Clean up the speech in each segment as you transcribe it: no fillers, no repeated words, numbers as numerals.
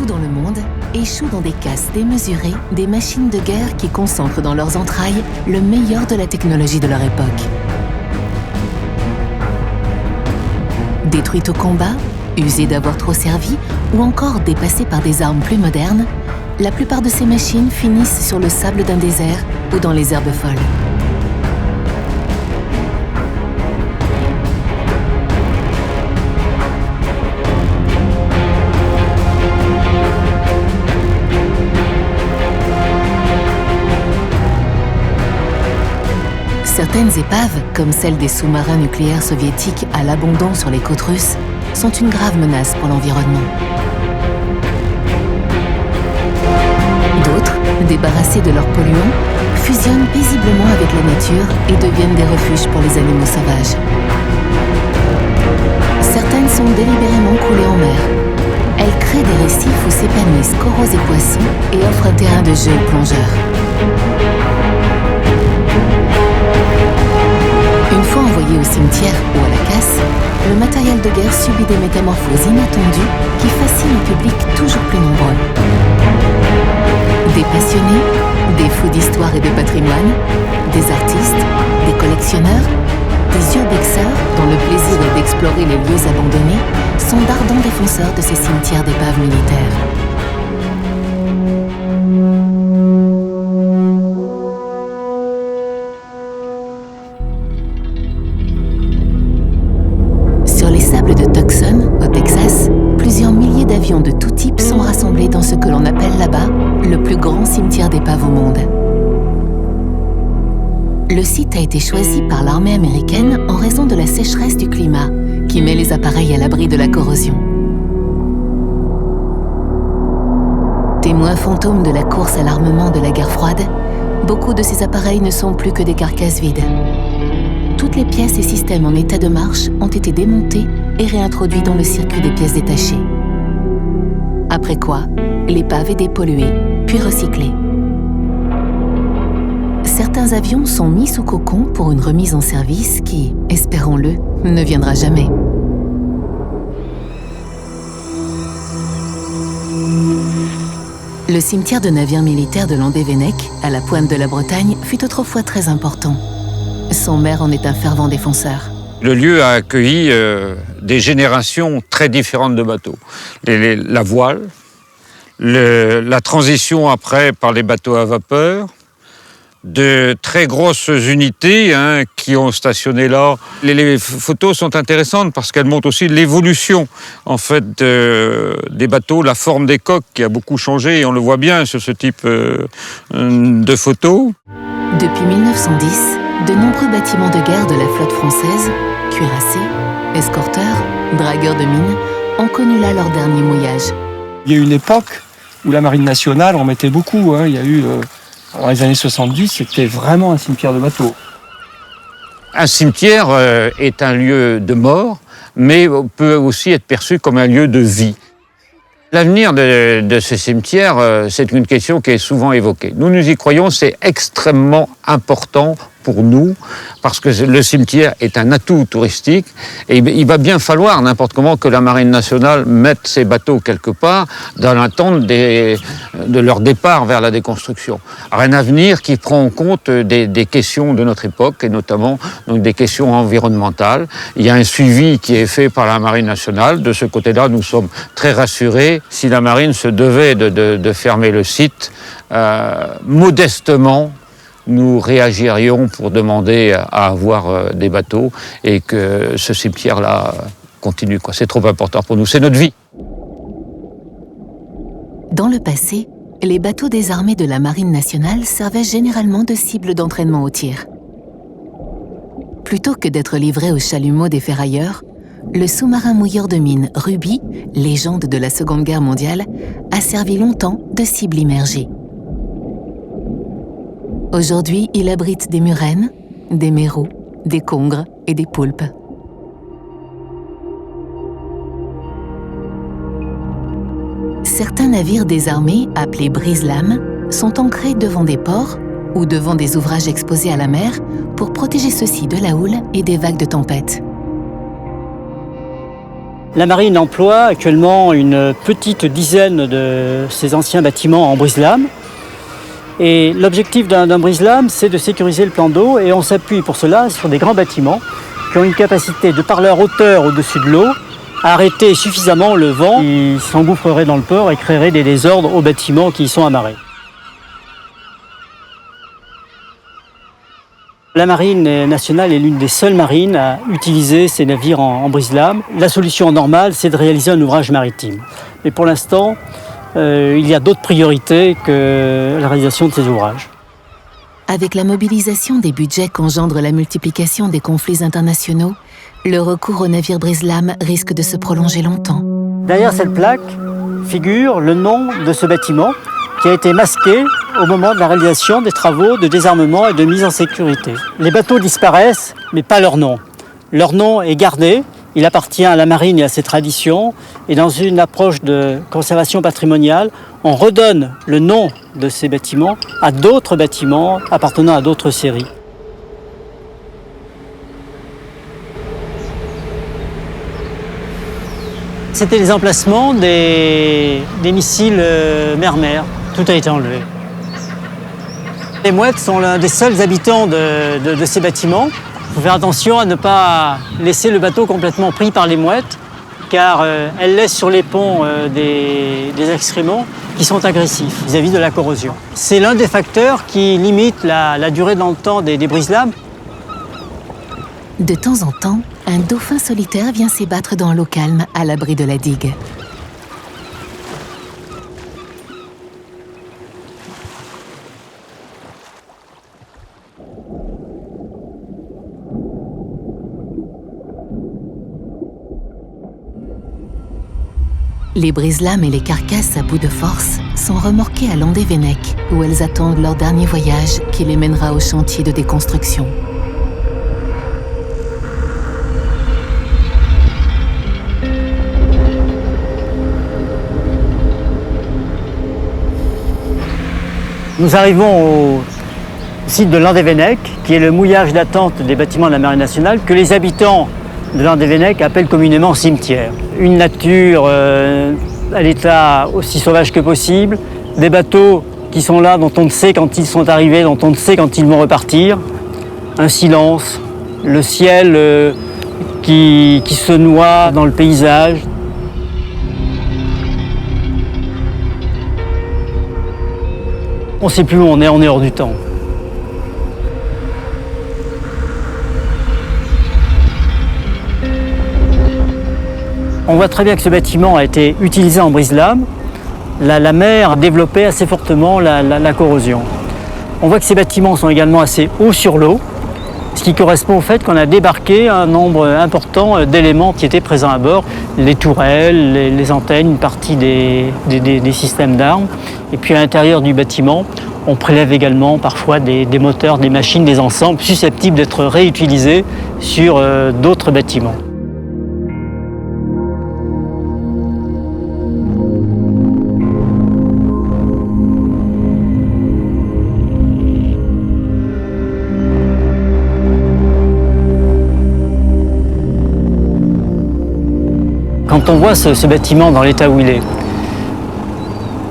dans le monde échouent dans des casses démesurées des machines de guerre qui concentrent dans leurs entrailles le meilleur de la technologie de leur époque. Détruites au combat, usées d'avoir trop servi ou encore dépassées par des armes plus modernes, la plupart de ces machines finissent sur le sable d'un désert ou dans les herbes folles. Certaines épaves, comme celles des sous-marins nucléaires soviétiques à l'abandon sur les côtes russes, sont une grave menace pour l'environnement. D'autres, débarrassés de leurs polluants, fusionnent paisiblement avec la nature et deviennent des refuges pour les animaux sauvages. Certaines sont délibérément coulées en mer. Elles créent des récifs où s'épanouissent coraux et poissons et offrent un terrain de jeu aux plongeurs. Une fois envoyé au cimetière ou à la casse, le matériel de guerre subit des métamorphoses inattendues qui fascinent un public toujours plus nombreux. Des passionnés, des fous d'histoire et de patrimoine, des artistes, des collectionneurs, des urbexeurs dont le plaisir est d'explorer les lieux abandonnés sont d'ardents défenseurs de ces cimetières d'épaves militaires. Sur les sables de Tucson, au Texas, plusieurs milliers d'avions de tout type sont rassemblés dans ce que l'on appelle là-bas le plus grand cimetière d'épaves au monde. Le site a été choisi par l'armée américaine en raison de la sécheresse du climat, qui met les appareils à l'abri de la corrosion. Témoins fantômes de la course à l'armement de la guerre froide, beaucoup de ces appareils ne sont plus que des carcasses vides. Toutes les pièces et systèmes en état de marche ont été démontés et réintroduits dans le circuit des pièces détachées. Après quoi, l'épave est dépolluée, puis recyclée. Certains avions sont mis sous cocon pour une remise en service qui, espérons-le, ne viendra jamais. Le cimetière de navires militaires de Landévennec, à la pointe de la Bretagne, fut autrefois très important. Son maire en est un fervent défenseur. Le lieu a accueilli des générations très différentes de bateaux. La voile, la transition après par les bateaux à vapeur, de très grosses unités qui ont stationné là. Les photos sont intéressantes parce qu'elles montrent aussi l'évolution en fait, des bateaux, la forme des coques qui a beaucoup changé et on le voit bien sur ce type de photos. Depuis 1910, de nombreux bâtiments de guerre de la flotte française, cuirassés, escorteurs, dragueurs de mines, ont connu là leur dernier mouillage. Il y a eu une époque où la Marine nationale en mettait beaucoup. Il y a eu, dans les années 70, c'était vraiment un cimetière de bateaux. Un cimetière est un lieu de mort, mais peut aussi être perçu comme un lieu de vie. L'avenir de ces cimetières, c'est une question qui est souvent évoquée. Nous y croyons, c'est extrêmement important pour nous, parce que le cimetière est un atout touristique et il va bien falloir n'importe comment que la Marine nationale mette ses bateaux quelque part dans l'attente de leur départ vers la déconstruction. Alors, un avenir qui prend en compte des questions de notre époque et notamment donc, des questions environnementales. Il y a un suivi qui est fait par la Marine nationale. De ce côté-là, nous sommes très rassurés. Si la Marine se devait de fermer le site, modestement, nous réagirions pour demander à avoir des bateaux et que ce cimetière-là continue. C'est trop important pour nous, c'est notre vie. Dans le passé, les bateaux des armées de la Marine nationale servaient généralement de cible d'entraînement au tir. Plutôt que d'être livré aux chalumeaux des ferrailleurs, le sous-marin mouilleur de mines Ruby, légende de la Seconde Guerre mondiale, a servi longtemps de cible immergée. Aujourd'hui, il abrite des murènes, des mérous, des congres et des poulpes. Certains navires des armées, appelés brise-lames, sont ancrés devant des ports ou devant des ouvrages exposés à la mer pour protéger ceux-ci de la houle et des vagues de tempête. La marine emploie actuellement une petite dizaine de ces anciens bâtiments en brise-lames. Et l'objectif d'un brise-lame, c'est de sécuriser le plan d'eau et on s'appuie pour cela sur des grands bâtiments qui ont une capacité, de par leur hauteur au-dessus de l'eau, à arrêter suffisamment le vent qui s'engouffrerait dans le port et créerait des désordres aux bâtiments qui y sont amarrés. La marine nationale est l'une des seules marines à utiliser ces navires en brise-lames. La solution normale, c'est de réaliser un ouvrage maritime. Mais pour l'instant, il y a d'autres priorités que la réalisation de ces ouvrages. Avec la mobilisation des budgets qu'engendre la multiplication des conflits internationaux, le recours aux navires brise-lames risque de se prolonger longtemps. Derrière cette plaque figure le nom de ce bâtiment qui a été masqué au moment de la réalisation des travaux de désarmement et de mise en sécurité. Les bateaux disparaissent, mais pas leur nom. Leur nom est gardé, il appartient à la marine et à ses traditions, et dans une approche de conservation patrimoniale, on redonne le nom de ces bâtiments à d'autres bâtiments appartenant à d'autres séries. C'était les emplacements des missiles mer-mer. Tout a été enlevé. Les mouettes sont l'un des seuls habitants de ces bâtiments. Il faut faire attention à ne pas laisser le bateau complètement pris par les mouettes, car elles laissent sur les ponts des excréments qui sont agressifs vis-à-vis de la corrosion. C'est l'un des facteurs qui limite la durée dans le temps des brise-lames. De temps en temps, un dauphin solitaire vient s'ébattre dans l'eau calme à l'abri de la digue. Les brise-lames et les carcasses à bout de force sont remorquées à Landévennec, où elles attendent leur dernier voyage qui les mènera au chantier de déconstruction. Nous arrivons au site de Landévennec, qui est le mouillage d'attente des bâtiments de la Marine nationale, que les habitants de Landévennec appellent communément cimetière. Une nature à l'état aussi sauvage que possible, des bateaux qui sont là, dont on ne sait quand ils sont arrivés, dont on ne sait quand ils vont repartir, un silence, le ciel qui se noie dans le paysage. On ne sait plus où on est hors du temps. On voit très bien que ce bâtiment a été utilisé en brise-lames. La mer a développé assez fortement la corrosion. On voit que ces bâtiments sont également assez hauts sur l'eau, ce qui correspond au fait qu'on a débarqué un nombre important d'éléments qui étaient présents à bord, les tourelles, les antennes, une partie des systèmes d'armes. Et puis à l'intérieur du bâtiment, on prélève également parfois des moteurs, des machines, des ensembles susceptibles d'être réutilisés sur d'autres bâtiments. Quand on voit ce bâtiment dans l'état où il est,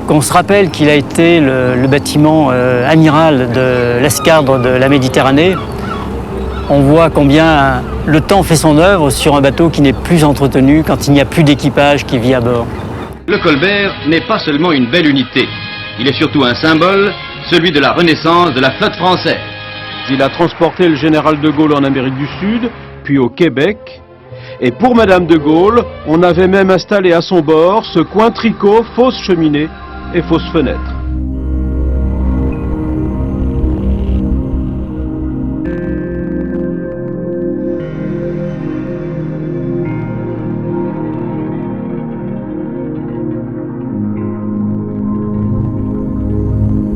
qu'on se rappelle qu'il a été le bâtiment amiral de l'escadre de la Méditerranée, on voit combien le temps fait son œuvre sur un bateau qui n'est plus entretenu quand il n'y a plus d'équipage qui vit à bord. Le Colbert n'est pas seulement une belle unité, il est surtout un symbole, celui de la renaissance de la flotte française. Il a transporté le général de Gaulle en Amérique du Sud, puis au Québec. Et pour Madame de Gaulle, on avait même installé à son bord ce coin tricot, fausse cheminée et fausse fenêtre.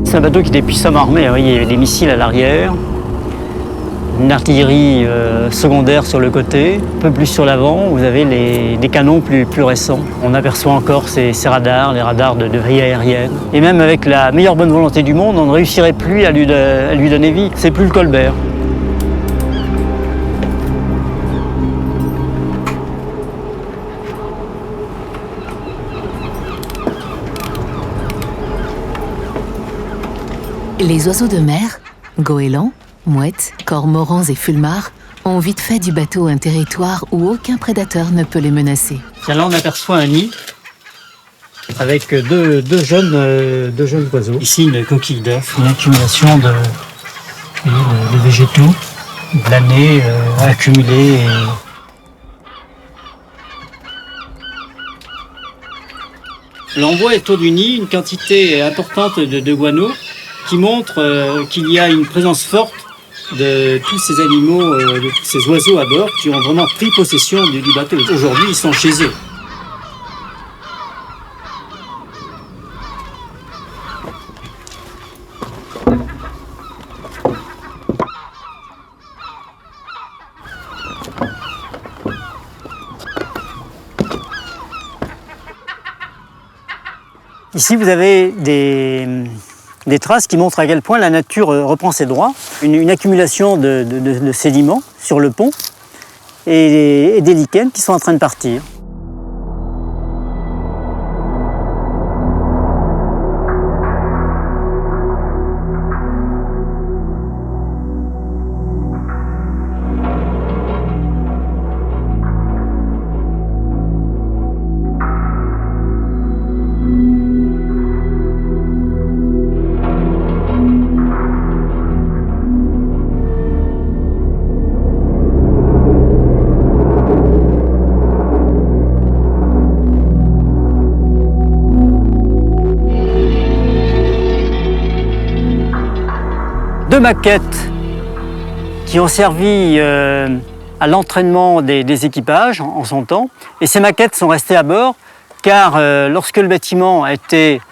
C'est un bateau qui était puissamment armé. Il y avait des missiles à l'arrière, une artillerie secondaire sur le côté, un peu plus sur l'avant, vous avez des canons plus récents. On aperçoit encore ces radars, les radars de veille aérienne. Et même avec la meilleure bonne volonté du monde, on ne réussirait plus à lui donner vie. C'est plus le Colbert. Les oiseaux de mer, goélands, mouettes, cormorans et fulmars, ont vite fait du bateau un territoire où aucun prédateur ne peut les menacer. Tiens, là, on aperçoit un nid avec deux jeunes oiseaux. Ici, une coquille d'œuf, une accumulation de végétaux, de l'année accumulée. L'on voit autour du nid une quantité importante de guano qui montre qu'il y a une présence forte de tous ces animaux, de tous ces oiseaux à bord qui ont vraiment pris possession du bateau. Aujourd'hui, ils sont chez eux. Ici, vous avez des traces qui montrent à quel point la nature reprend ses droits. Une accumulation de sédiments sur le pont et des lichens qui sont en train de partir. Deux maquettes qui ont servi à l'entraînement des équipages en son temps. Et ces maquettes sont restées à bord car lorsque le bâtiment a été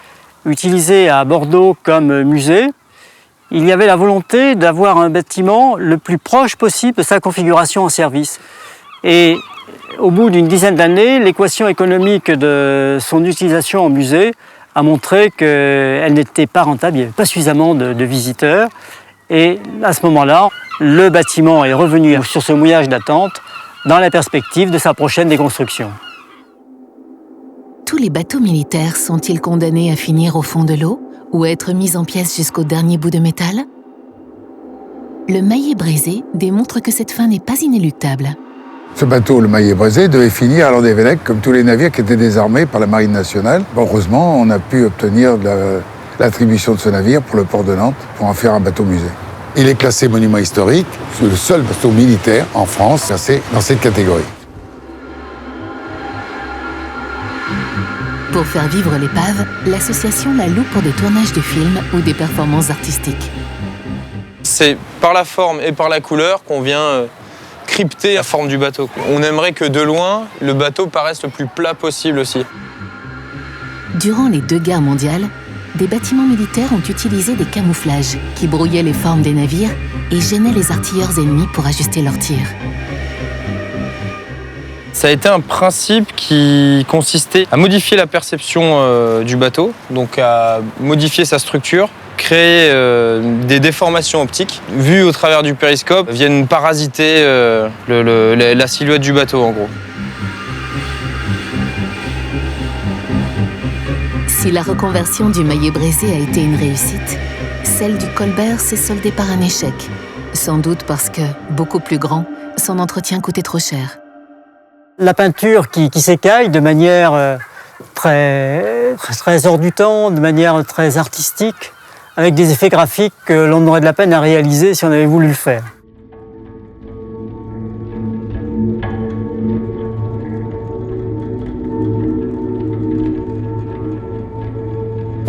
utilisé à Bordeaux comme musée, il y avait la volonté d'avoir un bâtiment le plus proche possible de sa configuration en service. Et au bout d'une dizaine d'années, l'équation économique de son utilisation en musée a montré qu'elle n'était pas rentable, il n'y avait pas suffisamment de visiteurs. Et à ce moment-là, le bâtiment est revenu sur ce mouillage d'attente dans la perspective de sa prochaine déconstruction. Tous les bateaux militaires sont-ils condamnés à finir au fond de l'eau ou à être mis en pièces jusqu'au dernier bout de métal? Le Maillé-Brézé démontre que cette fin n'est pas inéluctable. Ce bateau, le Maillé-Brézé, devait finir à Landévennec comme tous les navires qui étaient désarmés par la Marine nationale. Heureusement, on a pu obtenir l'attribution de ce navire pour le port de Nantes pour en faire un bateau musée. Il est classé monument historique, c'est le seul bateau militaire en France classé dans cette catégorie. Pour faire vivre l'épave, l'association la loue pour des tournages de films ou des performances artistiques. C'est par la forme et par la couleur qu'on vient crypter la forme du bateau. On aimerait que de loin, le bateau paraisse le plus plat possible aussi. Durant les 2 guerres mondiales, des bâtiments militaires ont utilisé des camouflages qui brouillaient les formes des navires et gênaient les artilleurs ennemis pour ajuster leurs tirs. Ça a été un principe qui consistait à modifier la perception du bateau, donc à modifier sa structure, créer des déformations optiques, vues au travers du périscope, viennent parasiter la silhouette du bateau en gros. Si la reconversion du Maillé-Brézé a été une réussite, celle du Colbert s'est soldée par un échec. Sans doute parce que, beaucoup plus grand, son entretien coûtait trop cher. La peinture qui s'écaille de manière très hors du temps, de manière très artistique, avec des effets graphiques que l'on aurait de la peine à réaliser si on avait voulu le faire.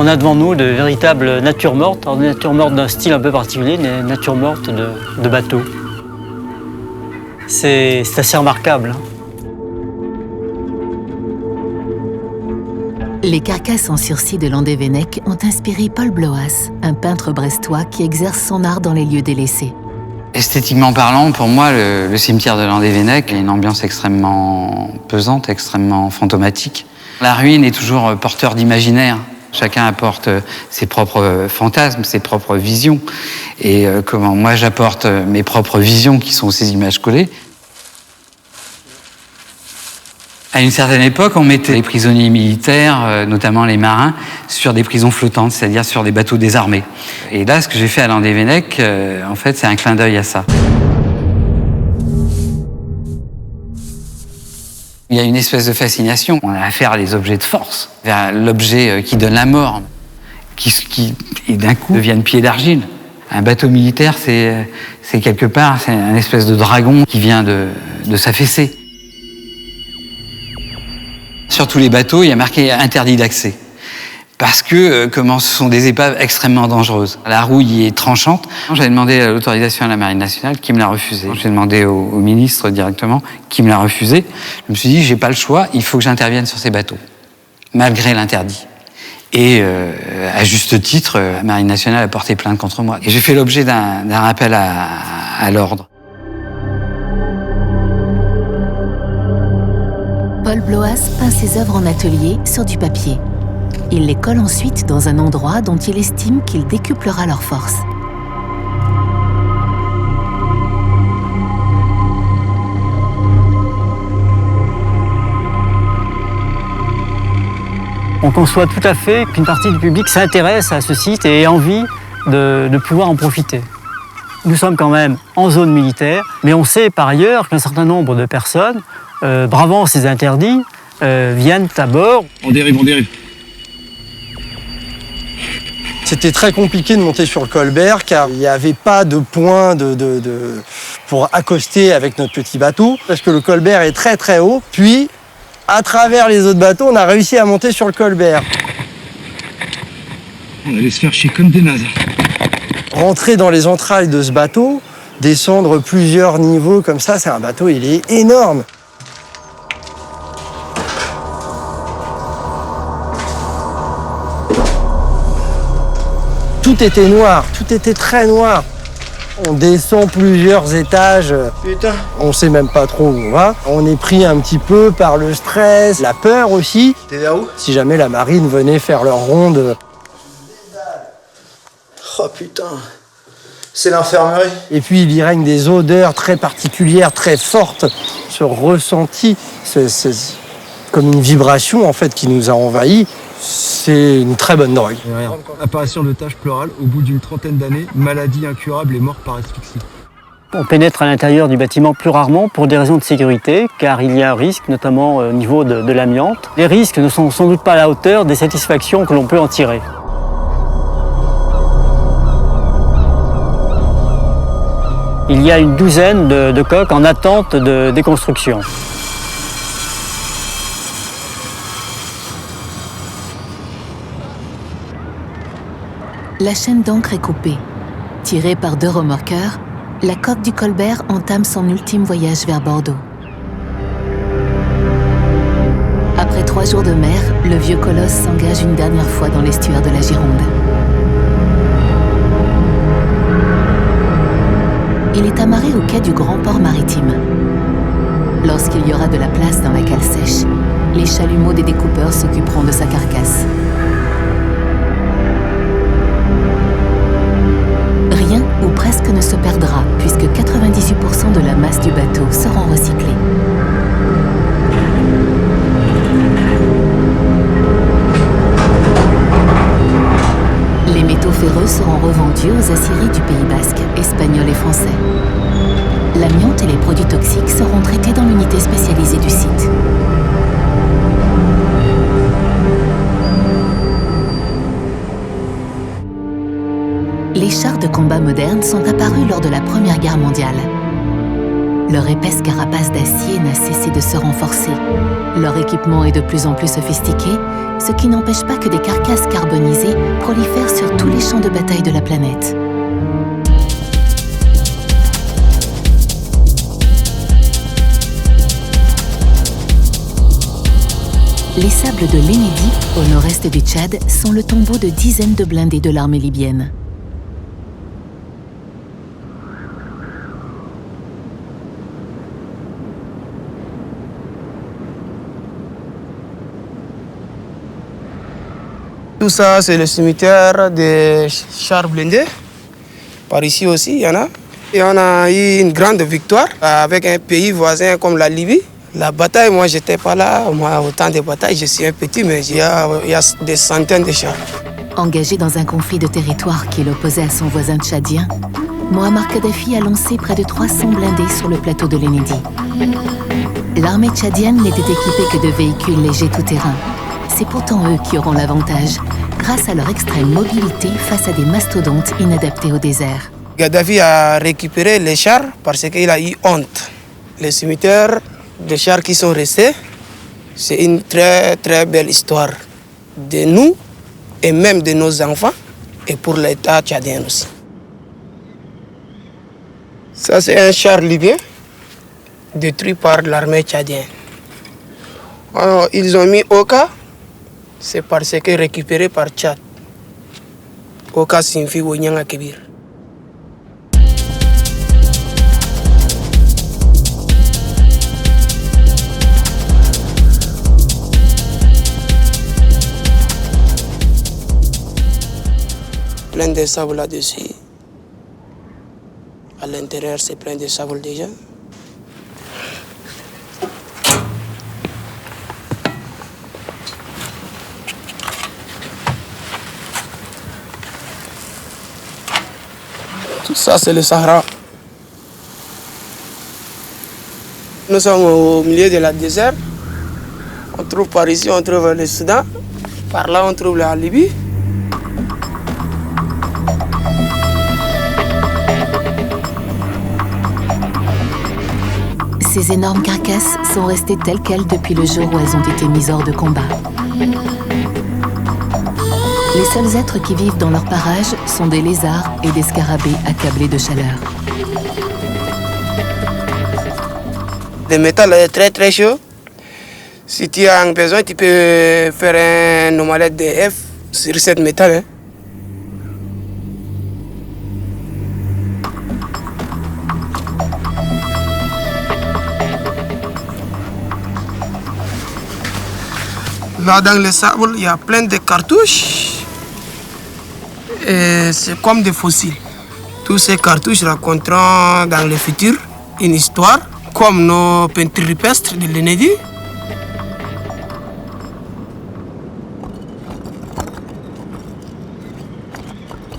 On a devant nous de véritables natures mortes, alors des natures mortes d'un style un peu particulier, des natures mortes de bateaux. C'est assez remarquable. Les carcasses en sursis de Landévennec ont inspiré Paul Bloas, un peintre brestois qui exerce son art dans les lieux délaissés. Esthétiquement parlant, pour moi, le cimetière de Landévennec a une ambiance extrêmement pesante, extrêmement fantomatique. La ruine est toujours porteur d'imaginaire. Chacun apporte ses propres fantasmes, ses propres visions. Et comment moi j'apporte mes propres visions qui sont ces images collées. À une certaine époque, on mettait les prisonniers militaires, notamment les marins, sur des prisons flottantes, c'est-à-dire sur des bateaux désarmés. Et là, ce que j'ai fait à Landévennec, en fait, c'est un clin d'œil à ça. Il y a une espèce de fascination. On a affaire à des objets de force, vers l'objet qui donne la mort, qui et d'un coup devient une pied d'argile. Un bateau militaire, c'est quelque part, c'est un espèce de dragon qui vient de s'affaisser. Sur tous les bateaux, il y a marqué interdit d'accès. Parce que, comment ce sont des épaves extrêmement dangereuses. La rouille est tranchante. J'avais demandé l'autorisation à la Marine nationale, qui me l'a refusé. J'ai demandé au ministre directement, qui me l'a refusé. Je me suis dit, j'ai pas le choix, il faut que j'intervienne sur ces bateaux, malgré l'interdit. Et à juste titre, la Marine nationale a porté plainte contre moi. Et j'ai fait l'objet d'un rappel à l'ordre. Paul Bloas peint ses œuvres en atelier sur du papier. Il les colle ensuite dans un endroit dont il estime qu'il décuplera leur force. On conçoit tout à fait qu'une partie du public s'intéresse à ce site et ait envie de pouvoir en profiter. Nous sommes quand même en zone militaire, mais on sait par ailleurs qu'un certain nombre de personnes, bravant ces interdits, viennent à bord. On dérive. C'était très compliqué de monter sur le Colbert car il n'y avait pas de point pour accoster avec notre petit bateau parce que le Colbert est très très haut. Puis, à travers les autres bateaux, on a réussi à monter sur le Colbert. On allait se faire chier comme des nazes. Rentrer dans les entrailles de ce bateau, descendre plusieurs niveaux comme ça, c'est un bateau, il est énorme. Tout était noir, tout était très noir. On descend plusieurs étages. Putain. On sait même pas trop où on va. On est pris un petit peu par le stress, la peur aussi. T'es vers où? Si jamais la marine venait faire leur ronde. Oh putain. C'est l'infirmerie. Et puis il y règne des odeurs très particulières, très fortes. Ce ressenti, c'est comme une vibration en fait qui nous a envahis. C'est une très bonne drogue. Apparition de taches pleurales au bout d'une trentaine d'années, maladie incurable et mort par asphyxie. On pénètre à l'intérieur du bâtiment plus rarement pour des raisons de sécurité, car il y a un risque, notamment au niveau de l'amiante. Les risques ne sont sans doute pas à la hauteur des satisfactions que l'on peut en tirer. Il y a une douzaine de coques en attente de déconstruction. La chaîne d'ancre est coupée. Tirée par 2 remorqueurs, la coque du Colbert entame son ultime voyage vers Bordeaux. Après 3 jours de mer, le vieux colosse s'engage une dernière fois dans l'estuaire de la Gironde. Il est amarré au quai du Grand Port Maritime. Lorsqu'il y aura de la place dans la cale sèche, les chalumeaux des découpeurs s'occuperont de sa carcasse. Rien ou presque ne se perdra, puisque 98% de la masse du bateau seront recyclés. Les métaux ferreux seront revendus aux aciéries du Pays Basque, espagnols et français. L'amiante et les produits toxiques seront traités dans l'unité spécialisée du site. Les chars de combat modernes sont apparus lors de la Première Guerre mondiale. Leur épaisse carapace d'acier n'a cessé de se renforcer. Leur équipement est de plus en plus sophistiqué, ce qui n'empêche pas que des carcasses carbonisées prolifèrent sur tous les champs de bataille de la planète. Les sables de l'Enedi, au nord-est du Tchad, sont le tombeau de dizaines de blindés de l'armée libyenne. Tout ça, c'est le cimetière des chars blindés. Par ici aussi, il y en a. Et on a eu une grande victoire avec un pays voisin comme la Libye. La bataille, moi, j'étais pas là. Moi, autant de batailles, je suis un petit, mais il y a des centaines de chars. Engagé dans un conflit de territoire qui l'opposait à son voisin tchadien, Muammar Kadhafi a lancé près de 300 blindés sur le plateau de l'Ennedi. L'armée tchadienne n'était équipée que de véhicules légers tout-terrain. C'est pourtant eux qui auront l'avantage, grâce à leur extrême mobilité face à des mastodontes inadaptés au désert. Kadhafi a récupéré les chars parce qu'il a eu honte. Les cimetières des chars qui sont restés, c'est une très très belle histoire de nous et même de nos enfants et pour l'État tchadien aussi. Ça c'est un char libyen détruit par l'armée tchadienne. Alors, ils ont mis Oka, c'est parce que récupéré par Tchad. Oka signifie Wonyanga Kebir. Plein de sable là-dessus. À l'intérieur, c'est plein de sable déjà. Tout ça, c'est le Sahara. Nous sommes au milieu de la désert. On trouve par ici, on trouve le Soudan. Par là, on trouve la Libye. Ces énormes carcasses sont restées telles quelles depuis le jour où elles ont été mises hors de combat. Les seuls êtres qui vivent dans leur parage sont des lézards et des scarabées accablés de chaleur. Le métal est très très chaud. Si tu as besoin, tu peux faire une omelette de F sur cette métal. Hein. Là, dans le sable, il y a plein de cartouches. Et c'est comme des fossiles. Tous ces cartouches raconteront dans le futur une histoire, comme nos peintures rupestres de l'Ennedi.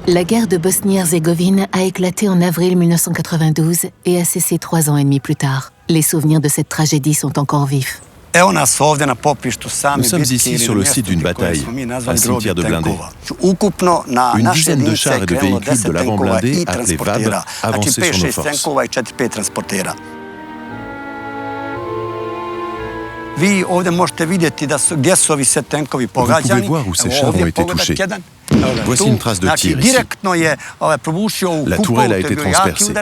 La guerre de Bosnie-Herzégovine a éclaté en avril 1992 et a cessé 3 ans et demi plus tard. Les souvenirs de cette tragédie sont encore vifs. Nous sommes ici sur le site d'une bataille, un cimetière de blindés. Une dizaine de chars et de véhicules de l'avant blindé, appelés VAB, avançaient sur nos forces. Vous pouvez voir où ces chars ont été touchés. Voici une trace de tir ici. La tourelle a été transpercée.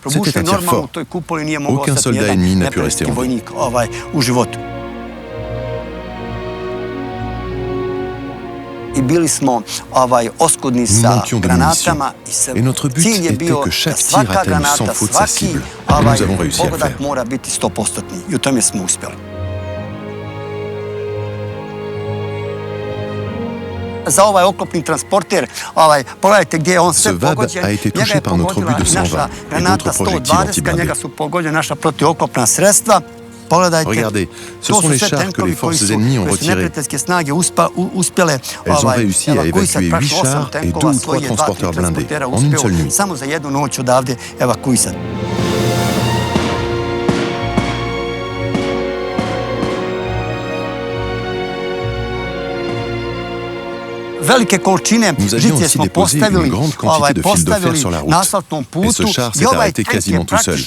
C'était un tir fort. Aucun soldat ennemi n'a pu rester en vie. Nous manquions de munitions, et notre but était que chaque tir atteigne sans faute sa cible. Et nous avons réussi à le faire. Ce VAB a été touché par notre obus de 120 et d'autres projectiles anti-blindés. Regardez, ce sont les chars que les forces ennemies ont retirés. Elles ont réussi à évacuer 8 chars et 2 ou 3 transporteurs blindés en une seule nuit. Nous avions aussi déposé une grande quantité de fils de fer sur la route. Et ce char s'est arrêté quasiment tout seul.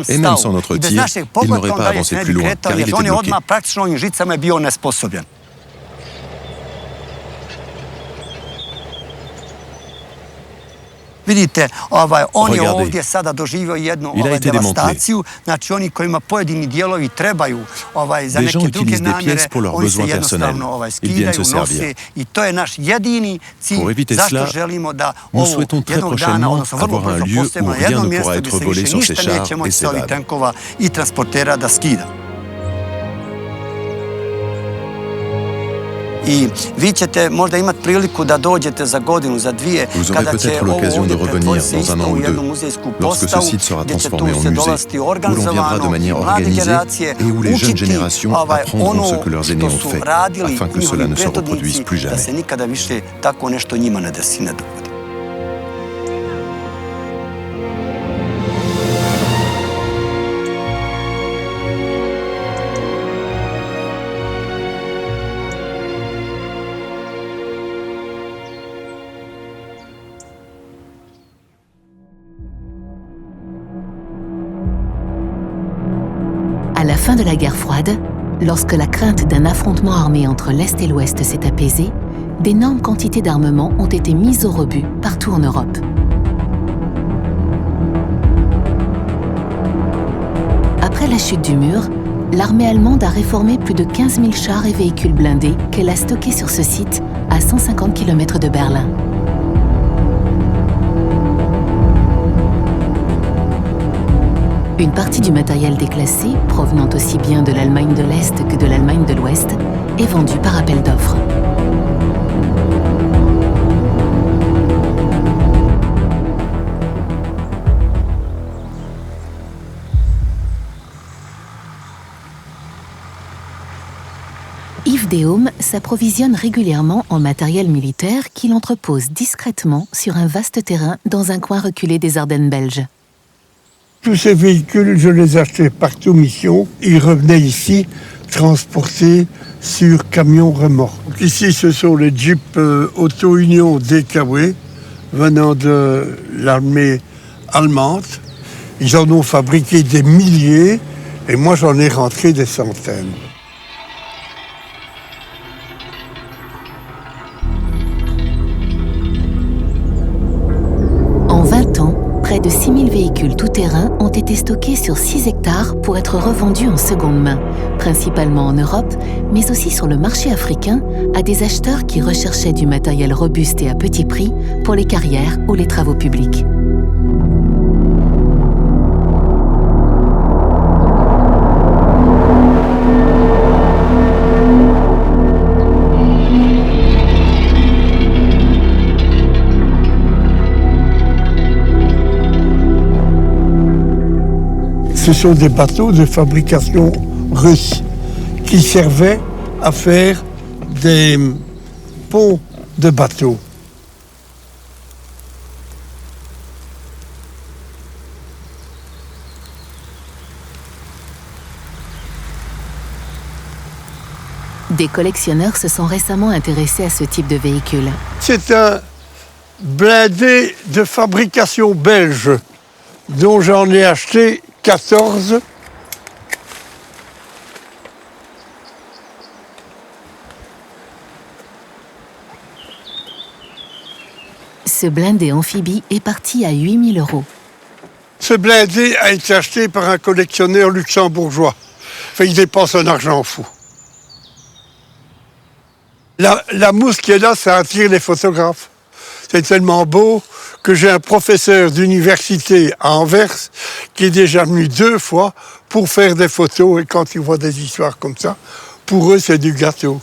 Et même sans notre tir, il n'aurait pas avancé plus loin, car il était bloqué. Regardez, il a été démantelé. Des gens utilisent des pièces pour leurs besoins personnels. Ils viennent se servir. Pour éviter cela, nous souhaitons très prochainement avoir un lieu où rien ne pourra être volé sur ces chars et ces VAB. Vous aurez peut-être l'occasion de revenir dans un an ou deux, lorsque ce site sera transformé en musée, où l'on viendra de manière organisée et où les jeunes générations apprendront ce que leurs aînés ont fait, afin que cela ne se reproduise plus jamais. À la fin de la guerre froide, lorsque la crainte d'un affrontement armé entre l'Est et l'Ouest s'est apaisée, d'énormes quantités d'armements ont été mises au rebut partout en Europe. Après la chute du mur, l'armée allemande a réformé plus de 15 000 chars et véhicules blindés qu'elle a stockés sur ce site à 150 km de Berlin. Une partie du matériel déclassé, provenant aussi bien de l'Allemagne de l'Est que de l'Allemagne de l'Ouest, est vendue par appel d'offres. Yves Déaume s'approvisionne régulièrement en matériel militaire qu'il entrepose discrètement sur un vaste terrain dans un coin reculé des Ardennes belges. Tous ces véhicules, je les achetais partout mission. Ils revenaient ici, transportés sur camions remorques. Ici, ce sont les Jeeps Auto Union DKW, venant de l'armée allemande. Ils en ont fabriqué des milliers, et moi j'en ai rentré des centaines. En 20 ans, près de 6 000 véhicules tout-terrain ont été stockés sur 6 hectares pour être revendus en seconde main, principalement en Europe, mais aussi sur le marché africain, à des acheteurs qui recherchaient du matériel robuste et à petit prix pour les carrières ou les travaux publics. Ce sont des bateaux de fabrication russe qui servaient à faire des ponts de bateaux. Des collectionneurs se sont récemment intéressés à ce type de véhicule. C'est un blindé de fabrication belge dont j'en ai acheté 14. Ce blindé amphibie est parti à 8 000 €. Ce blindé a été acheté par un collectionneur luxembourgeois. Enfin, il dépense un argent fou. La mousse qui est là, ça attire les photographes. C'est tellement beau que j'ai un professeur d'université à Anvers qui est déjà venu 2 fois pour faire des photos. Et quand il voit des histoires comme ça, pour eux, c'est du gâteau.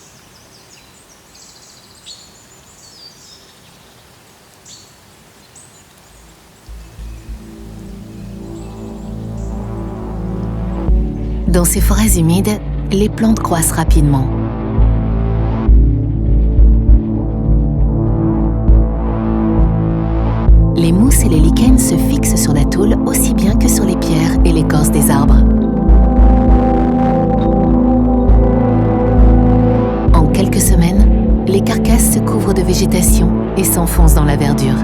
Dans ces forêts humides, les plantes croissent rapidement. Les mousses et les lichens se fixent sur la tôle aussi bien que sur les pierres et l'écorce des arbres. En quelques semaines, les carcasses se couvrent de végétation et s'enfoncent dans la verdure.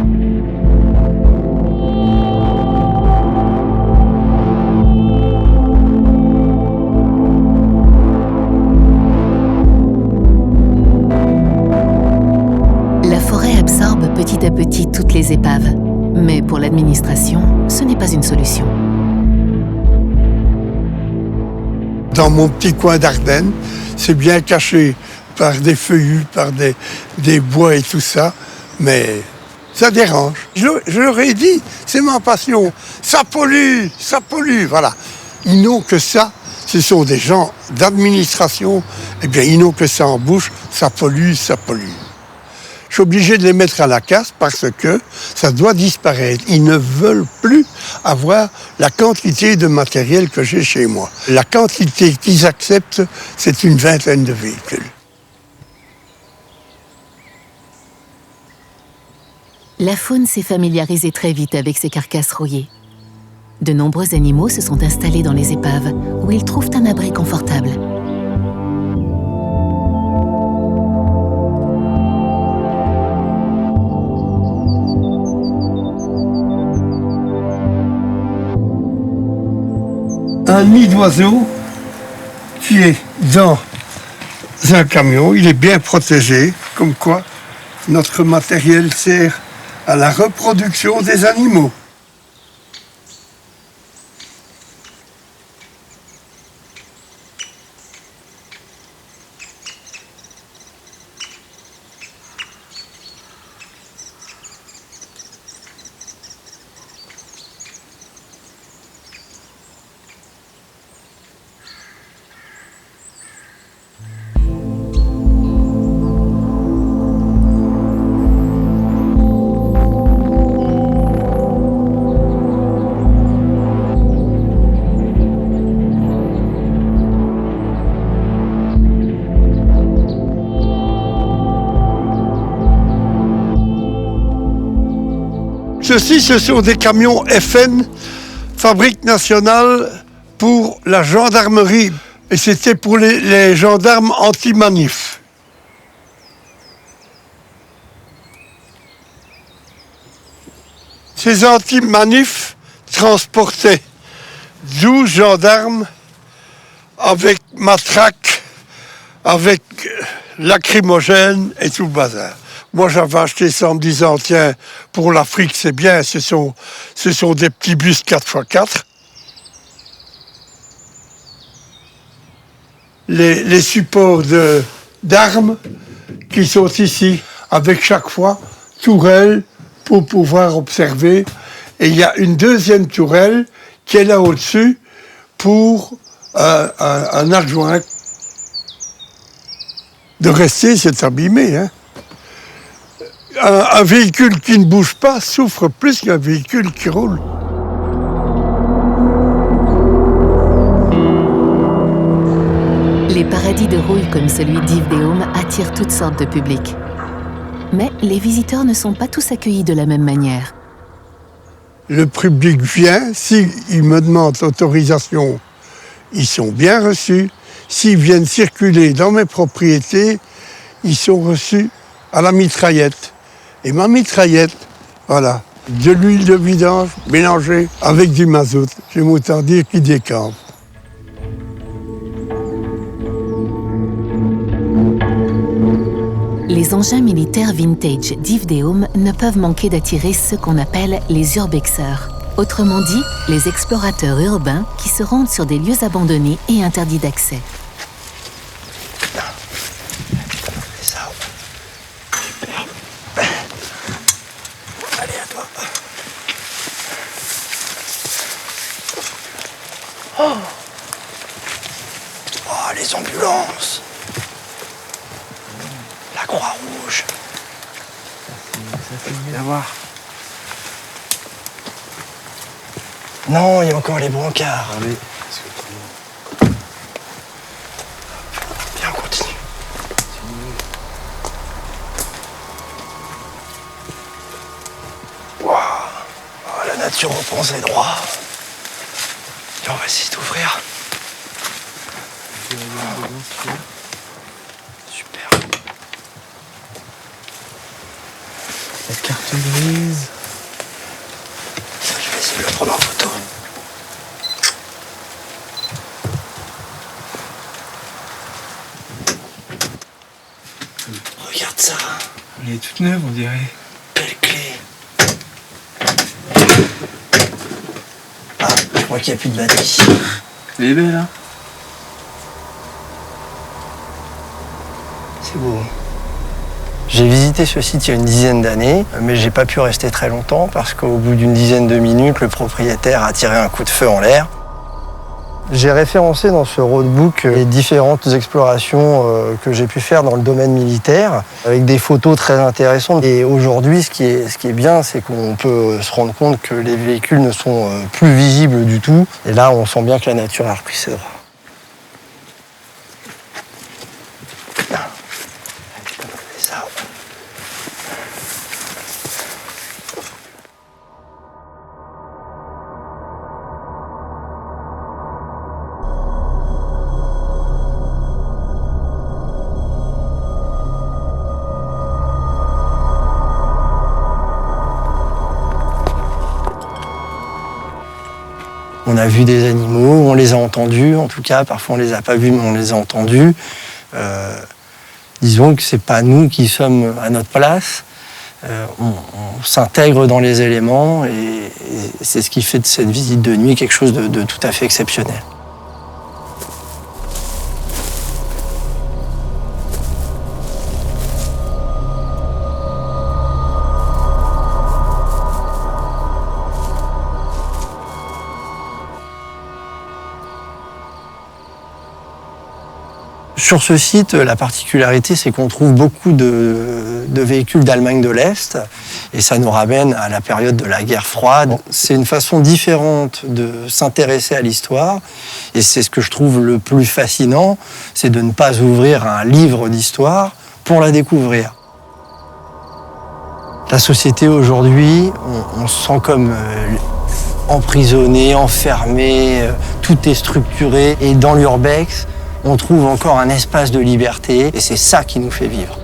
La forêt absorbe petit à petit toutes les épaves. Mais pour l'administration, ce n'est pas une solution. Dans mon petit coin d'Ardennes, c'est bien caché par des feuillus, par des bois et tout ça, mais ça dérange. Je leur ai dit, c'est ma passion, ça pollue, voilà. Ils n'ont que ça, ce sont des gens d'administration, eh bien, ils n'ont que ça en bouche, ça pollue, ça pollue. Je suis obligé de les mettre à la casse parce que ça doit disparaître. Ils ne veulent plus avoir la quantité de matériel que j'ai chez moi. La quantité qu'ils acceptent, c'est une vingtaine de véhicules. La faune s'est familiarisée très vite avec ces carcasses rouillées. De nombreux animaux se sont installés dans les épaves, où ils trouvent un abri confortable. Un nid d'oiseau qui est dans un camion, il est bien protégé, comme quoi notre matériel sert à la reproduction des animaux. Ceux-ci, ce sont des camions FN, fabrique nationale pour la gendarmerie. Et c'était pour les gendarmes anti-manif. Ces anti-manifs transportaient 12 gendarmes avec matraque, avec lacrymogène et tout le bazar. Moi, j'avais acheté ça en me disant, tiens, pour l'Afrique, c'est bien, ce sont des petits bus 4x4. Les supports d'armes qui sont ici, avec chaque fois tourelle pour pouvoir observer. Et il y a une deuxième tourelle qui est là au-dessus pour un adjoint. De rester, c'est abîmé, hein. Un véhicule qui ne bouge pas souffre plus qu'un véhicule qui roule. Les paradis de rouille comme celui d'Yves Déôme attirent toutes sortes de publics. Mais les visiteurs ne sont pas tous accueillis de la même manière. Le public vient, s'ils me demandent l'autorisation, ils sont bien reçus. S'ils viennent circuler dans mes propriétés, ils sont reçus à la mitraillette. Et ma mitraillette, voilà, de l'huile de vidange mélangée avec du mazout. J'aime autant dire qu'il décampe. Les engins militaires vintage d'Yves Déôme ne peuvent manquer d'attirer ceux qu'on appelle les urbexeurs. Autrement dit, les explorateurs urbains qui se rendent sur des lieux abandonnés et interdits d'accès. Oh, les ambulances. La Croix-Rouge. Viens voir. Non, il y a encore les brancards. Allez. Viens, on continue. Waouh. Oh, la nature reprend ses droits. Et on va essayer d'ouvrir. Super. La carte grise. Je vais essayer de le prendre en photo. Regarde ça. Elle est toute neuve, on dirait. Belle clé. Ah, je crois qu'il n'y a plus de batterie. Elle est belle, hein? C'est beau. J'ai visité ce site il y a une dizaine d'années, mais j'ai pas pu rester très longtemps parce qu'au bout d'une dizaine de minutes, le propriétaire a tiré un coup de feu en l'air. J'ai référencé dans ce roadbook les différentes explorations que j'ai pu faire dans le domaine militaire, avec des photos très intéressantes. Et aujourd'hui, ce qui est bien, c'est qu'on peut se rendre compte que les véhicules ne sont plus visibles du tout. Et là, on sent bien que la nature a repris ses droits. On a vu des animaux, on les a entendus, en tout cas, parfois on les a pas vus, mais on les a entendus. Disons que c'est pas nous qui sommes à notre place. On s'intègre dans les éléments et c'est ce qui fait de cette visite de nuit quelque chose de tout à fait exceptionnel. Sur ce site, la particularité, c'est qu'on trouve beaucoup de véhicules d'Allemagne de l'Est, et ça nous ramène à la période de la guerre froide. C'est une façon différente de s'intéresser à l'histoire, et c'est ce que je trouve le plus fascinant, c'est de ne pas ouvrir un livre d'histoire pour la découvrir. La société aujourd'hui, on se sent comme emprisonné, enfermé, tout est structuré, et dans l'urbex, on trouve encore un espace de liberté et c'est ça qui nous fait vivre.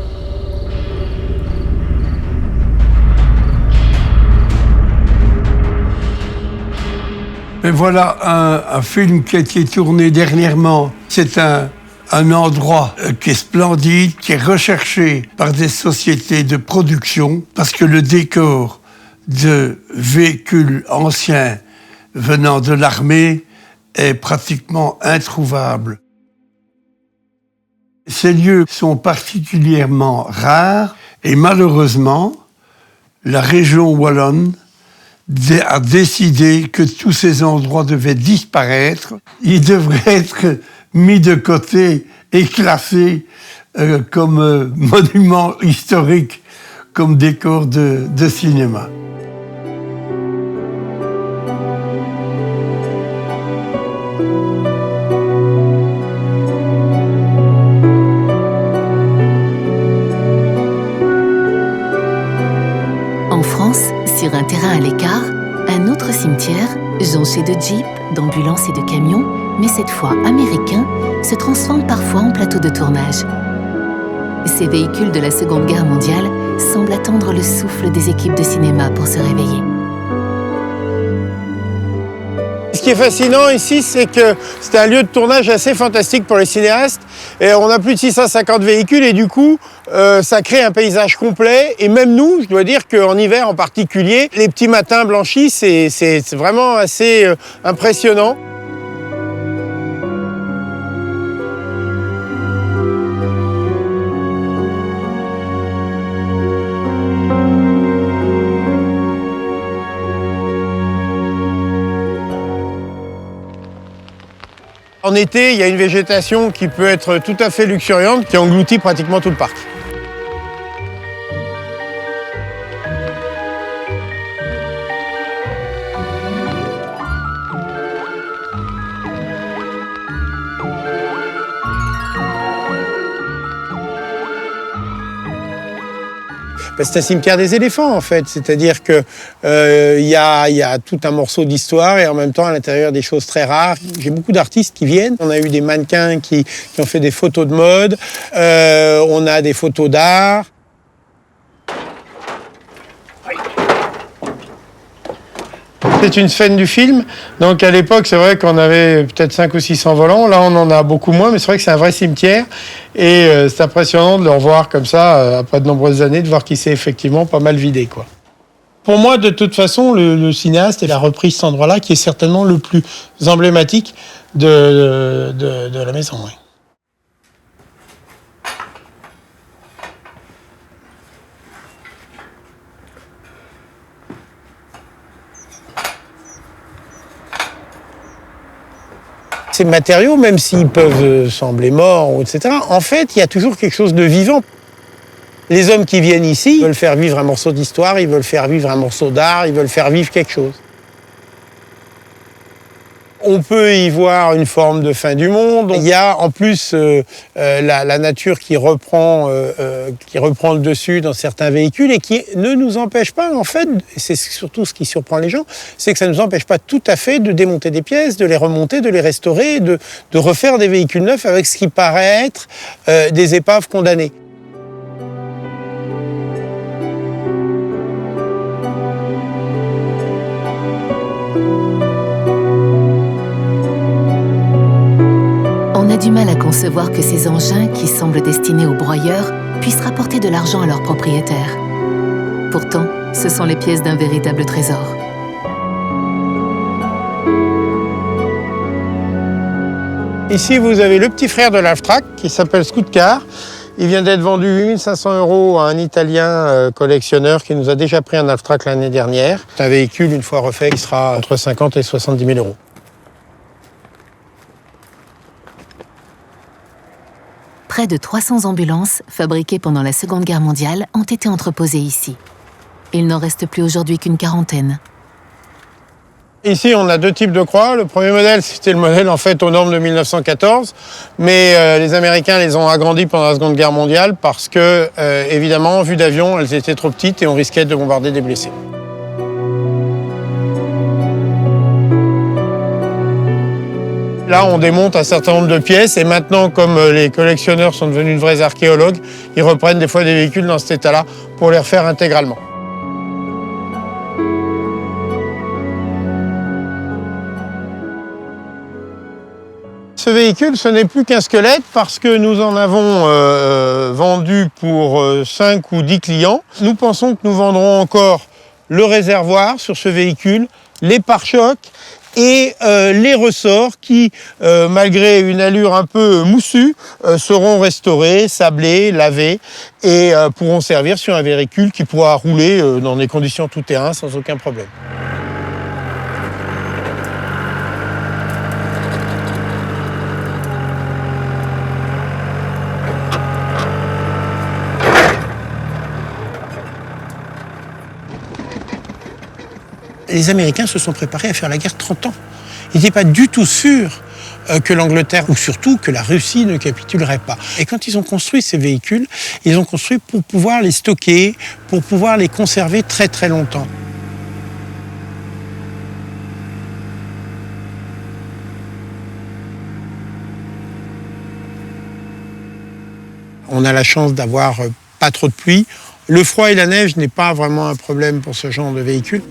Mais voilà un film qui a été tourné dernièrement. C'est un endroit qui est splendide, qui est recherché par des sociétés de production parce que le décor de véhicules anciens venant de l'armée est pratiquement introuvable. Ces lieux sont particulièrement rares et malheureusement, la région wallonne a décidé que tous ces endroits devaient disparaître. Ils devraient être mis de côté et classés comme monuments historiques, comme décors de cinéma. Sur un terrain à l'écart, un autre cimetière, jonché de jeeps, d'ambulances et de camions, mais cette fois américains, se transforme parfois en plateau de tournage. Ces véhicules de la Seconde Guerre mondiale semblent attendre le souffle des équipes de cinéma pour se réveiller. Ce qui est fascinant ici, c'est que c'est un lieu de tournage assez fantastique pour les cinéastes. Et on a plus de 650 véhicules et du coup, ça crée un paysage complet. Et même nous, je dois dire qu'en hiver en particulier, les petits matins blanchis, c'est vraiment assez impressionnant. En été, il y a une végétation qui peut être tout à fait luxuriante, qui engloutit pratiquement tout le parc. C'est un cimetière des éléphants en fait, c'est-à-dire que y a tout un morceau d'histoire et en même temps à l'intérieur des choses très rares. J'ai beaucoup d'artistes qui viennent. On a eu des mannequins qui ont fait des photos de mode, on a des photos d'art. C'est une scène du film, donc à l'époque c'est vrai qu'on avait peut-être 500 ou 600 volants, là on en a beaucoup moins, mais c'est vrai que c'est un vrai cimetière et c'est impressionnant de le revoir comme ça, après de nombreuses années, de voir qu'il s'est effectivement pas mal vidé, quoi. Pour moi, de toute façon, le cinéaste, il a repris cet endroit-là qui est certainement le plus emblématique de la maison. Oui. ces matériaux, même s'ils peuvent sembler morts, etc., en fait, il y a toujours quelque chose de vivant. Les hommes qui viennent ici veulent faire vivre un morceau d'histoire, ils veulent faire vivre un morceau d'art, ils veulent faire vivre quelque chose. On peut y voir une forme de fin du monde. Il y a en plus la nature qui reprend le dessus dans certains véhicules et qui ne nous empêche pas, en fait, c'est surtout ce qui surprend les gens, c'est que ça ne nous empêche pas tout à fait de démonter des pièces, de les remonter, de les restaurer, de refaire des véhicules neufs avec ce qui paraît être des épaves condamnées. On a du mal à concevoir que ces engins, qui semblent destinés aux broyeurs, puissent rapporter de l'argent à leurs propriétaires. Pourtant, ce sont les pièces d'un véritable trésor. Ici, vous avez le petit frère de l'Halftrack qui s'appelle Scootcar. Il vient d'être vendu 8 500 € à un Italien collectionneur qui nous a déjà pris un Halftrack l'année dernière. C'est un véhicule, une fois refait, qui sera entre 50 et 70 000 €. Près de 300 ambulances, fabriquées pendant la Seconde Guerre mondiale, ont été entreposées ici. Il n'en reste plus aujourd'hui qu'une quarantaine. Ici, on a deux types de croix. Le premier modèle, c'était le modèle en fait aux normes de 1914, mais les Américains les ont agrandis pendant la Seconde Guerre mondiale parce que, évidemment, vues d'avion, elles étaient trop petites et on risquait de bombarder des blessés. Là, on démonte un certain nombre de pièces et maintenant, comme les collectionneurs sont devenus de vrais archéologues, ils reprennent des fois des véhicules dans cet état-là pour les refaire intégralement. Ce véhicule, ce n'est plus qu'un squelette parce que nous en avons vendu pour 5 ou 10 clients. Nous pensons que nous vendrons encore le réservoir sur ce véhicule, les pare-chocs et les ressorts qui, malgré une allure un peu moussue, seront restaurés, sablés, lavés et pourront servir sur un véhicule qui pourra rouler dans des conditions tout-terrain sans aucun problème. Les Américains se sont préparés à faire la guerre 30 ans. Ils n'étaient pas du tout sûrs que l'Angleterre, ou surtout que la Russie, ne capitulerait pas. Et quand ils ont construit ces véhicules, ils ont construit pour pouvoir les stocker, pour pouvoir les conserver très très longtemps. On a la chance d'avoir pas trop de pluie. Le froid et la neige n'est pas vraiment un problème pour ce genre de véhicule.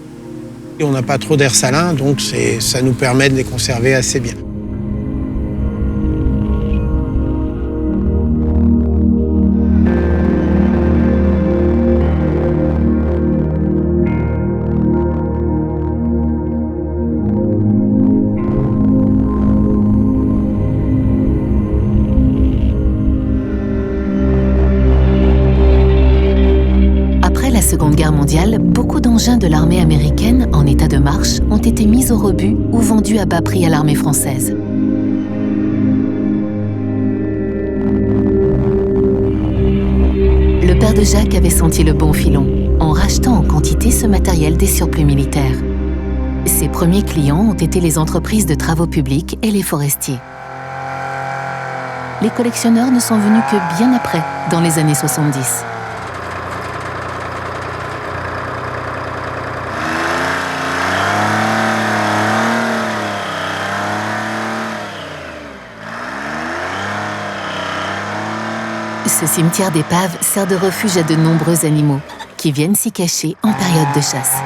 Et on n'a pas trop d'air salin, donc ça nous permet de les conserver assez bien. Seconde Guerre mondiale, beaucoup d'engins de l'armée américaine en état de marche ont été mis au rebut ou vendus à bas prix à l'armée française. Le père de Jacques avait senti le bon filon en rachetant en quantité ce matériel des surplus militaires. Ses premiers clients ont été les entreprises de travaux publics et les forestiers. Les collectionneurs ne sont venus que bien après, dans les années 70. Ce cimetière d'épaves sert de refuge à de nombreux animaux qui viennent s'y cacher en période de chasse.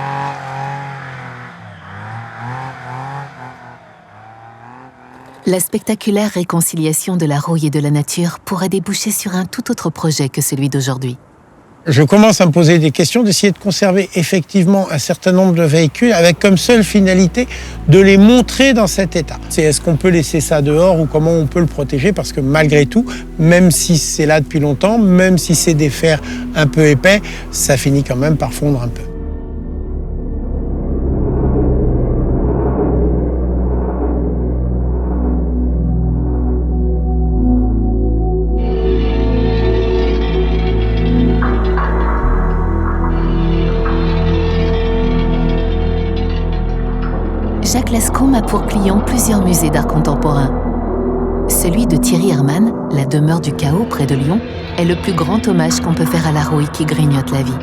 La spectaculaire réconciliation de la rouille et de la nature pourrait déboucher sur un tout autre projet que celui d'aujourd'hui. Je commence à me poser des questions, d'essayer de conserver effectivement un certain nombre de véhicules avec comme seule finalité de les montrer dans cet état. C'est est-ce qu'on peut laisser ça dehors ou comment on peut le protéger, parce que malgré tout, même si c'est là depuis longtemps, même si c'est des fers un peu épais, ça finit quand même par fondre un peu. Lescaume a pour client plusieurs musées d'art contemporain. Celui de Thierry Hermann, la demeure du chaos près de Lyon, est le plus grand hommage qu'on peut faire à la rouille qui grignote la vie.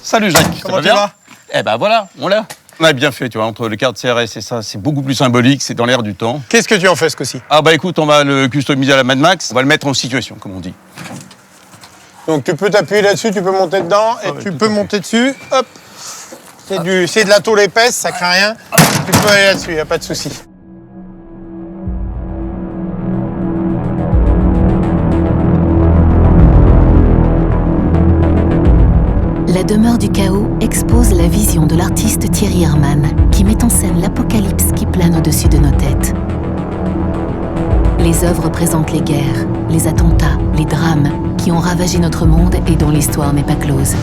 Salut Jacques, comment tu vas? Eh ben voilà, on l'a. On a bien fait, tu vois, entre le cadre CRS et ça, c'est beaucoup plus symbolique, c'est dans l'air du temps. Qu'est-ce que tu en fais ce coup-ci? Ah bah écoute, on va le customiser à la Mad Max, on va le mettre en situation, comme on dit. Donc tu peux t'appuyer là-dessus, tu peux monter dedans et tu peux monter dessus. Hop. C'est de la tôle épaisse, ça craint rien. Tu peux aller là-dessus, y a pas de souci. La demeure du chaos expose la vision de l'artiste Thierry Hermann, qui met en scène l'apocalypse qui plane au-dessus de nos têtes. Les œuvres présentent les guerres, les attentats, les drames qui ont ravagé notre monde et dont l'histoire n'est pas close.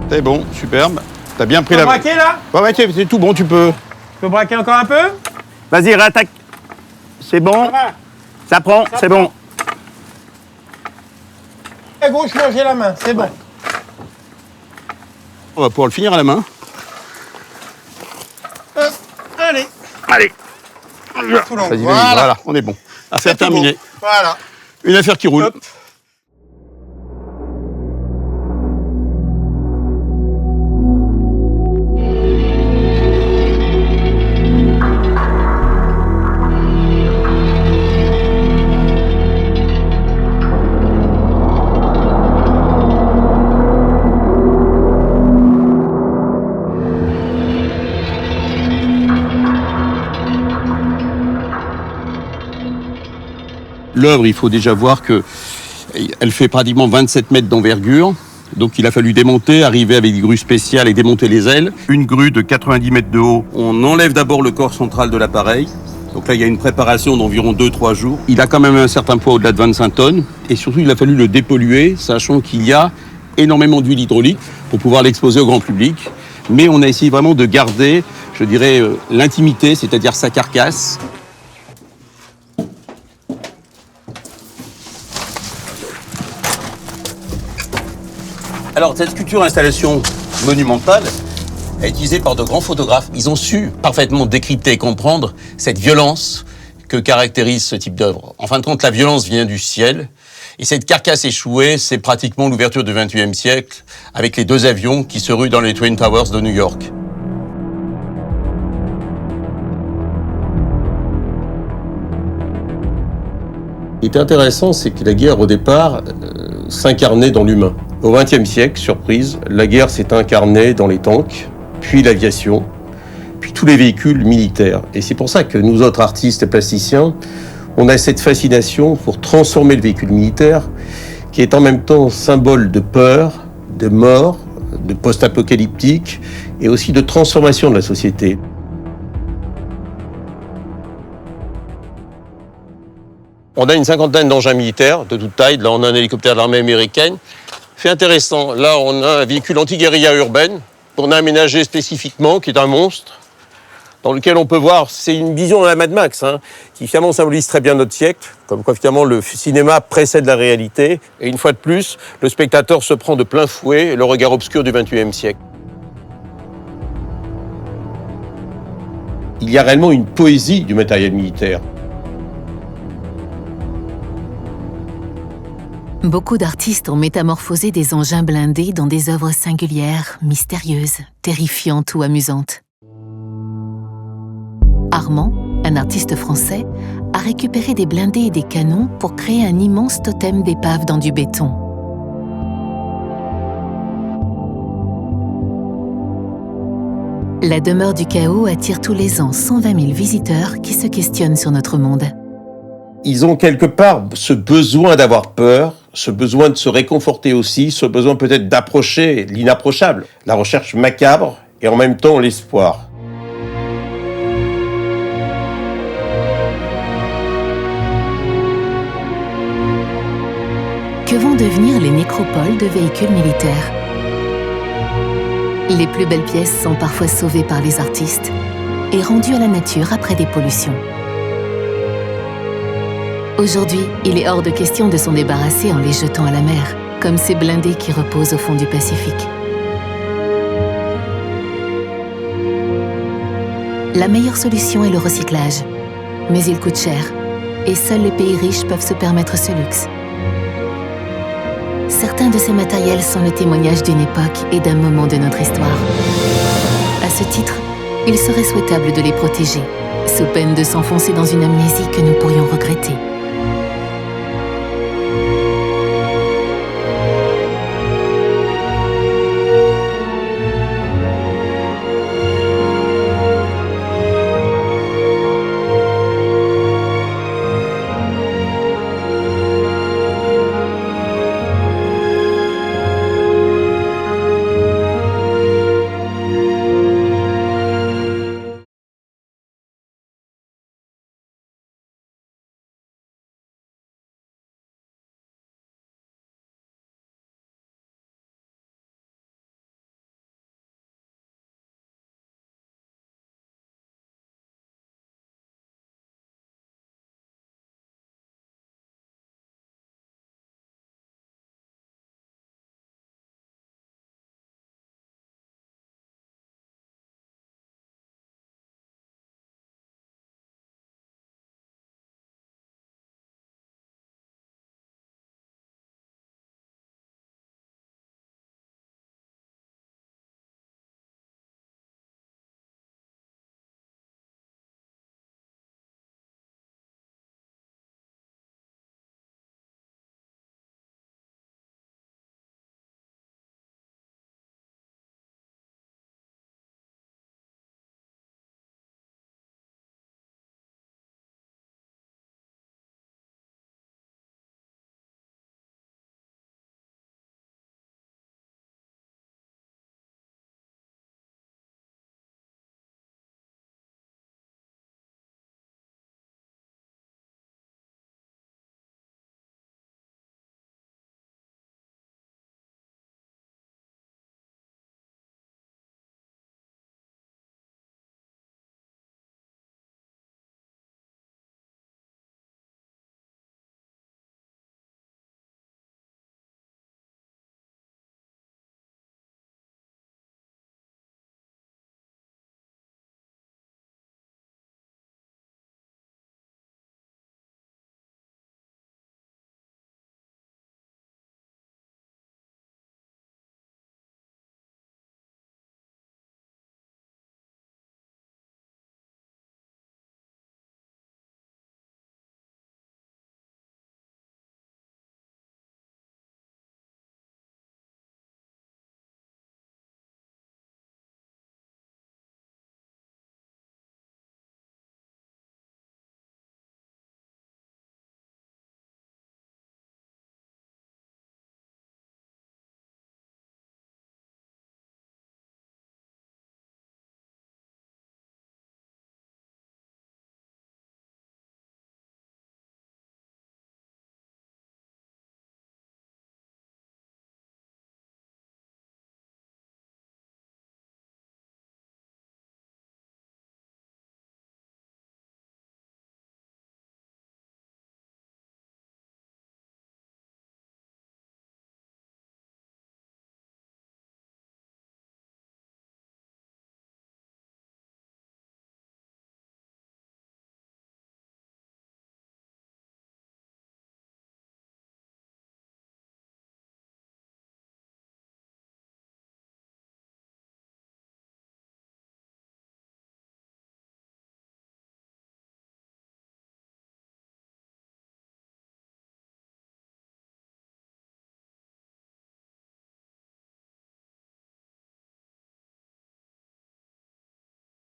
C'est bon, superbe. T'as bien pris tu la... peux braquer là? Ouais, c'est tout bon, tu peux. Tu peux braquer encore un peu? Vas-y, réattaque. C'est bon. Ça prend, c'est bon. À gauche, longez la main, c'est bon. On va pouvoir le finir à la main. Allez. Allez. Vas-y, voilà, on est bon. Affaire terminée. Bon. Voilà. Une affaire qui roule. Hop. L'œuvre, il faut déjà voir qu'elle fait pratiquement 27 mètres d'envergure. Donc il a fallu démonter, arriver avec des grues spéciales et démonter les ailes. Une grue de 90 mètres de haut. On enlève d'abord le corps central de l'appareil. Donc là, il y a une préparation d'environ 2-3 jours. Il a quand même un certain poids au-delà de 25 tonnes. Et surtout, il a fallu le dépolluer, sachant qu'il y a énormément d'huile hydraulique pour pouvoir l'exposer au grand public. Mais on a essayé vraiment de garder, je dirais, l'intimité, c'est-à-dire sa carcasse. Alors, cette sculpture-installation monumentale est utilisée par de grands photographes. Ils ont su parfaitement décrypter et comprendre cette violence que caractérise ce type d'œuvre. En fin de compte, la violence vient du ciel. Et cette carcasse échouée, c'est pratiquement l'ouverture du XXe siècle avec les 2 avions qui se ruent dans les Twin Towers de New York. Ce qui est intéressant, c'est que la guerre, au départ, s'incarnait dans l'humain. Au XXe siècle, surprise, la guerre s'est incarnée dans les tanks, puis l'aviation, puis tous les véhicules militaires. Et c'est pour ça que nous autres artistes et plasticiens, on a cette fascination pour transformer le véhicule militaire, qui est en même temps symbole de peur, de mort, de post-apocalyptique, et aussi de transformation de la société. On a une 50aine d'engins militaires de toute taille. Là, on a un hélicoptère de l'armée américaine. Fait intéressant, là, on a un véhicule anti-guérilla urbaine qu'on a aménagé spécifiquement, qui est un monstre, dans lequel on peut voir, c'est une vision de la Mad Max, qui finalement symbolise très bien notre siècle, comme quoi finalement le cinéma précède la réalité. Et une fois de plus, le spectateur se prend de plein fouet le regard obscur du XXe siècle. Il y a réellement une poésie du matériel militaire. Beaucoup d'artistes ont métamorphosé des engins blindés dans des œuvres singulières, mystérieuses, terrifiantes ou amusantes. Armand, un artiste français, a récupéré des blindés et des canons pour créer un immense totem d'épave dans du béton. La demeure du chaos attire tous les ans 120 000 visiteurs qui se questionnent sur notre monde. Ils ont quelque part ce besoin d'avoir peur, ce besoin de se réconforter aussi, ce besoin peut-être d'approcher l'inapprochable, la recherche macabre et en même temps l'espoir. Que vont devenir les nécropoles de véhicules militaires? Les plus belles pièces sont parfois sauvées par les artistes et rendues à la nature après des pollutions. Aujourd'hui, il est hors de question de s'en débarrasser en les jetant à la mer, comme ces blindés qui reposent au fond du Pacifique. La meilleure solution est le recyclage, mais il coûte cher, et seuls les pays riches peuvent se permettre ce luxe. Certains de ces matériels sont le témoignage d'une époque et d'un moment de notre histoire. À ce titre, il serait souhaitable de les protéger, sous peine de s'enfoncer dans une amnésie que nous pourrions regretter.